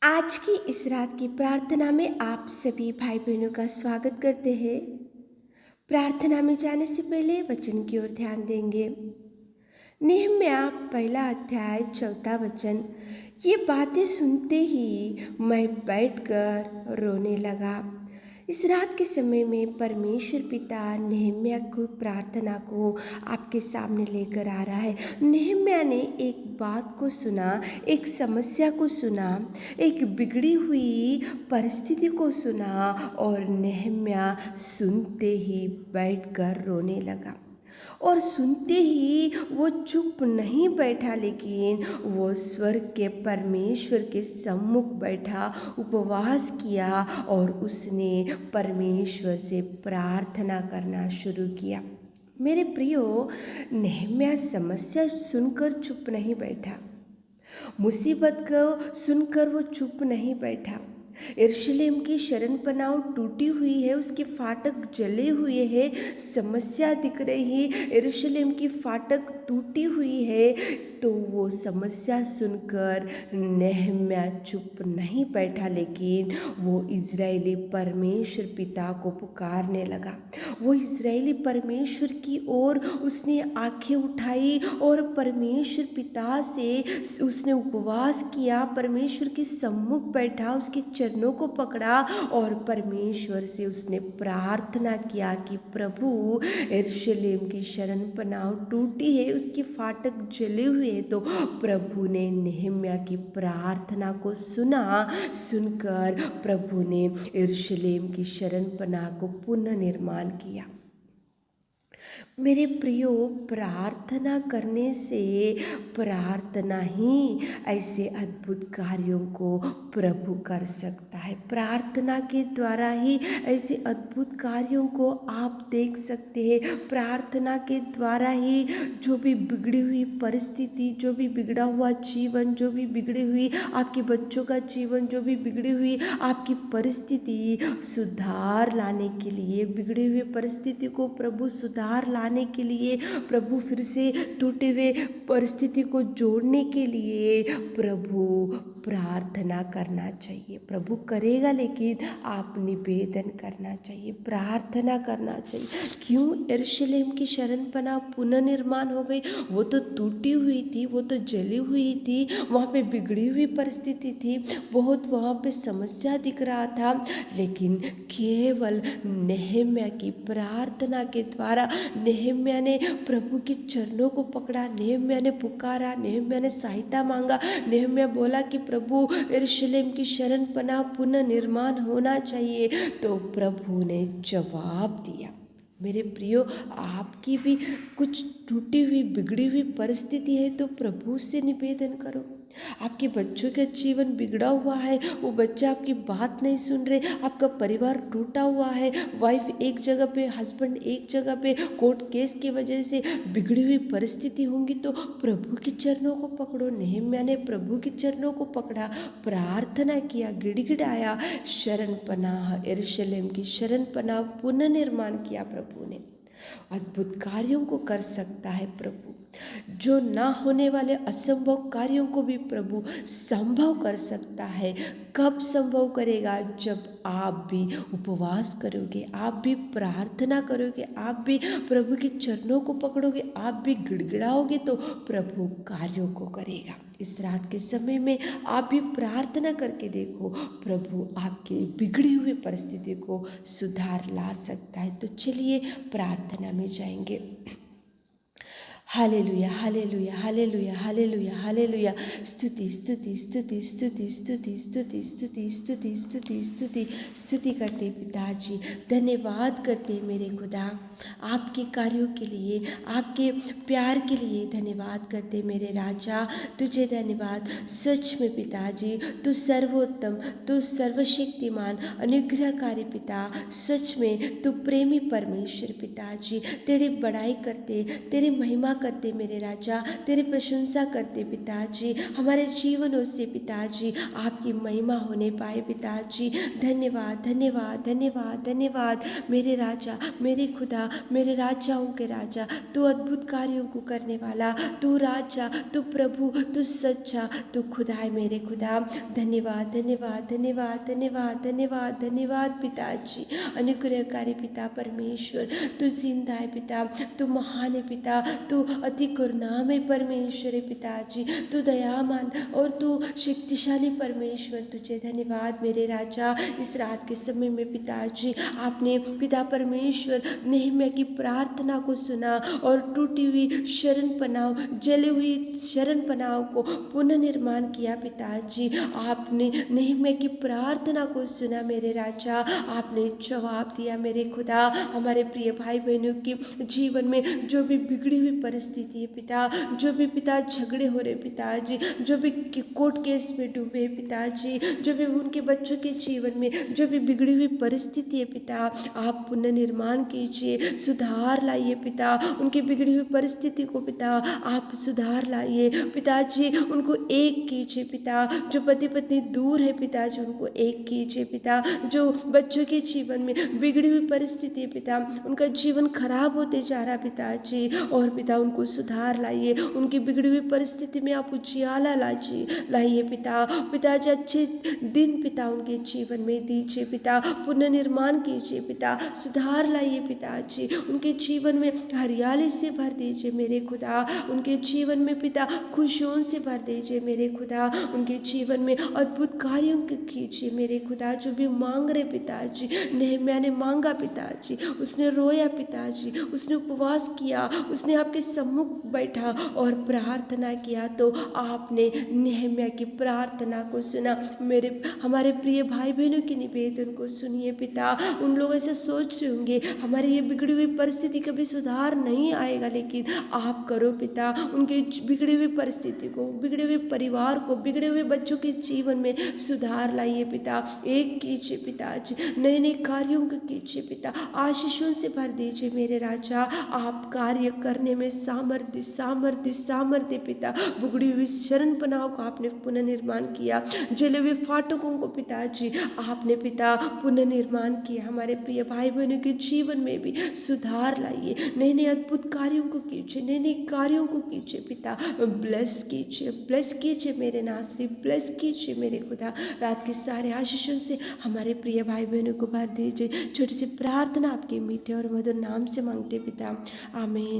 आज की इस रात की प्रार्थना में आप सभी भाई बहनों का स्वागत करते हैं। प्रार्थना में जाने से पहले वचन की ओर ध्यान देंगे। नेहम्याह पहला अध्याय चौथा वचन। ये बातें सुनते ही मैं बैठकर रोने लगा। इस रात के समय में परमेश्वर पिता नेहम्याह की प्रार्थना को आपके सामने लेकर आ रहा है। नेहम्याह ने एक बात को सुना, एक समस्या को सुना, एक बिगड़ी हुई परिस्थिति को सुना और नेहम्याह सुनते ही बैठकर रोने लगा। और सुनते ही वो चुप नहीं बैठा, लेकिन वो स्वर्ग के परमेश्वर के सम्मुख बैठा, उपवास किया और उसने परमेश्वर से प्रार्थना करना शुरू किया। मेरे प्रियो, नेहम्याह समस्या सुनकर चुप नहीं बैठा, मुसीबत को सुनकर वो चुप नहीं बैठा। यरूशलेम की शरण पनाह टूटी हुई है, उसके फाटक जले हुए हैं, समस्या दिख रही है, यरूशलेम की फाटक टूटी हुई है। तो वो समस्या सुनकर नेहम्याह चुप नहीं बैठा, लेकिन वो इज़राइली परमेश्वर पिता को पुकारने लगा। वो इज़राइली परमेश्वर की ओर उसने आंखें उठाई और परमेश्वर पिता से उसने उपवास किया, परमेश्वर के सम्मुख बैठा, उसके चरणों को पकड़ा और परमेश्वर से उसने प्रार्थना किया कि प्रभु, यरूशलेम की शरण पनाह टूटी है, उसके फाटक जले हुए हैं। तो प्रभु ने नेहम्याह की प्रार्थना को सुना। सुनकर प्रभु ने यरूशलेम की शरण पनाह को पुनः निर्माण किया। मेरे प्रियो, प्रार्थना करने से, प्रार्थना ही ऐसे अद्भुत कार्यों को प्रभु कर सकता है। प्रार्थना के द्वारा ही ऐसे अद्भुत कार्यों को आप देख सकते हैं। प्रार्थना के द्वारा ही जो भी बिगड़ी हुई परिस्थिति, जो भी बिगड़ा हुआ जीवन, जो भी बिगड़ी हुई आपके बच्चों का जीवन, जो भी बिगड़ी हुई आपकी परिस्थिति, सुधार लाने के लिए, बिगड़ी हुई परिस्थिति को प्रभु सुधार लाने के लिए, प्रभु फिर से टूटे हुए परिस्थिति को जोड़ने के लिए प्रभु प्रार्थना करना चाहिए। प्रभु करेगा, लेकिन आप निवेदन करना चाहिए, प्रार्थना करना चाहिए। क्यों यरूशलेम की शरण पनाह पुनर्निर्माण हो गई? वो तो टूटी हुई थी, वो तो जली हुई थी, वहाँ पे बिगड़ी हुई परिस्थिति थी, बहुत वहाँ पे समस्या दिख रहा था, लेकिन केवल नेहम्याह की प्रार्थना के द्वारा नेहम्याह ने प्रभु के चरणों को पकड़ा, नेहम्याह ने पुकारा, नेहम्याह ने सहायता मांगा। नेहम्याह बोला कि प्रभु, यरूशलेम की शरण पनाह पुनः निर्माण होना चाहिए। तो प्रभु ने जवाब दिया। मेरे प्रियो, आपकी भी कुछ टूटी हुई बिगड़ी हुई परिस्थिति है तो प्रभु से निवेदन करो। आपके बच्चों का जीवन बिगड़ा हुआ है, वो बच्चे आपकी बात नहीं सुन रहे, आपका परिवार टूटा हुआ है, वाइफ एक जगह पे, हस्बैंड एक जगह पे, कोर्ट केस की वजह से बिगड़ी हुई परिस्थिति होंगी, तो प्रभु के चरणों को पकड़ो। नेहम्याह ने प्रभु के चरणों को पकड़ा, प्रार्थना किया, गिड़गिड़ाया, शरण पनाह, यरूशलेम की शरण पनाह पुनर्निर्माण किया प्रभु ने। अद्भुत कार्यों को कर सकता है प्रभु। जो ना होने वाले असंभव कार्यों को भी प्रभु संभव कर सकता है। कब संभव करेगा? जब आप भी उपवास करोगे, आप भी प्रार्थना करोगे, आप भी प्रभु के चरणों को पकड़ोगे, आप भी गिड़गिड़ाओगे, तो प्रभु कार्यों को करेगा। इस रात के समय में आप भी प्रार्थना करके देखो, प्रभु आपकी बिगड़ी हुई परिस्थिति को सुधार ला सकता है। तो चलिए प्रार्थना में जाएंगे। Hallelujah, hallelujah, hallelujah, hallelujah, hallelujah. स्तुति, स्तुति, स्तुति, स्तुति, स्तुति, स्तुति, स्तुति, स्तुति, स्तुति, स्तुति, स्तुति करते पिताजी, धन्यवाद करते मेरे खुदा, आपके कार्यों के लिए, आपके प्यार के लिए धन्यवाद करते मेरे राजा। तुझे धन्यवाद। सच में पिताजी, तू सर्वोत्तम, तू सर्वशक्तिमान, अनुग्रहकारी पिता, सच में तू प्रेमी परमेश्वर पिताजी। तेरी बड़ाई करते, तेरी महिमा करते मेरे राजा, तेरी प्रशंसा करते पिताजी, हमारे जीवनों से पिताजी आपकी महिमा होने पाए पिताजी। धन्यवाद धन्यवाद धन्यवाद धन्यवाद मेरे राजा, मेरे खुदा, मेरे राजाओं के राजा, तू अद्भुत कार्यों को करने वाला, तू राजा, तू प्रभु, तू सच्चा, तू खुदा है मेरे खुदा। धन्यवाद धन्यवाद धन्यवाद धन्यवाद धन्यवाद धन्यवाद पिताजी। अनुग्रहकारी पिता परमेश्वर, तू जिंदा है पिता, तू महान है पिता, तू अति करुणामय परमेश्वर है पिताजी, तू दयावान और तू शक्तिशाली परमेश्वर। तुझे धन्यवाद मेरे राजा। इस रात के समय में पिताजी आपने पिता परमेश्वर नेहम्याह की प्रार्थना को सुना और टूटी हुई शरण पनाह, जली हुई शरण पनाह को पुनर्निर्माण किया पिताजी। आपने नेहम्याह की प्रार्थना को सुना मेरे राजा, आपने जवाब दिया मेरे खुदा। हमारे प्रिय भाई बहनों के जीवन में जो भी बिगड़ी हुई परिस्थिति है पिता, जो भी पिता झगड़े हो रहे पिताजी, जो भी कोर्ट केस में डूबे पिताजी, जो भी उनके बच्चों के जीवन में जो भी बिगड़ी हुई परिस्थिति है पिता, आप पुनर्निर्माण कीजिए, सुधार लाइए पिता। उनकी बिगड़ी हुई परिस्थिति को पिता आप सुधार लाइए पिताजी, उनको एक कीजिए पिता। जो पति पत्नी दूर है पिताजी, उनको एक कीजिए पिता। जो बच्चों के जीवन में बिगड़ी हुई परिस्थिति है पिता, उनका जीवन खराब होते जा रहा पिताजी, और पिता उनको सुधार लाइए। उनकी बिगड़ी हुई परिस्थिति में आप उजियाला लाइए पिता। पिताजी अच्छे दिन पिता उनके जीवन में दीजिए पिता, पुनर्निर्माण कीजिए पिता, सुधार लाइए पिताजी। उनके जीवन में हरियाली से भर दीजिए मेरे खुदा, उनके जीवन में पिता खुशियों से भर दीजिए मेरे खुदा। उनके जीवन में अद्भुत कार्यों को कीजिए मेरे खुदा। जो भी मांग रहे पिताजी, नेहम्याह ने मांगा पिताजी, उसने रोया पिताजी, उसने उपवास किया, उसने आपके सम्मुख बैठा और प्रार्थना किया, तो आपने नेहम्याह की प्रार्थना को सुना। हमारे प्रिय भाई बहनों की निवेदन को सुनिए पिता। उन लोग ऐसे सोच रहे होंगे हमारी ये बिगड़ी हुई परिस्थिति कभी सुधार नहीं आएगा, लेकिन आप करो पिता। उनके बिगड़ी हुई परिस्थिति को, बिगड़े हुए परिवार को, बिगड़े हुए बच्चों के जीवन में सुधार लाइए पिता। एक कीजिए पिताजी, नए नए कार्यों को कीजिए पिता, आशीषों से भर दीजिए मेरे राजा। आप कार्य करने में सामर्थ्य सामर्थ्य सामर्थ्य पिता। बिगड़ी हुई शरण पनाह को आपने पुनर्निर्माण किया, जले हुए फाटकों को पिताजी आपने पिता पुनर्निर्माण किया। हमारे प्रिय भाई बहनों के जीवन में भी सुधार लाइए, नए नए अद्भुत कार्यों को कीजिए, नए नए कार्यों को कीजिए पिता। ब्लेस कीजिए मेरे नासरी, ब्लेस कीजिए मेरे खुदा। रात के सारे आशीषों से हमारे प्रिय भाई बहनों को भर दीजिए। छोटी सी प्रार्थना आपके मीठे और मधुर नाम से मांगते पिता, आमीन।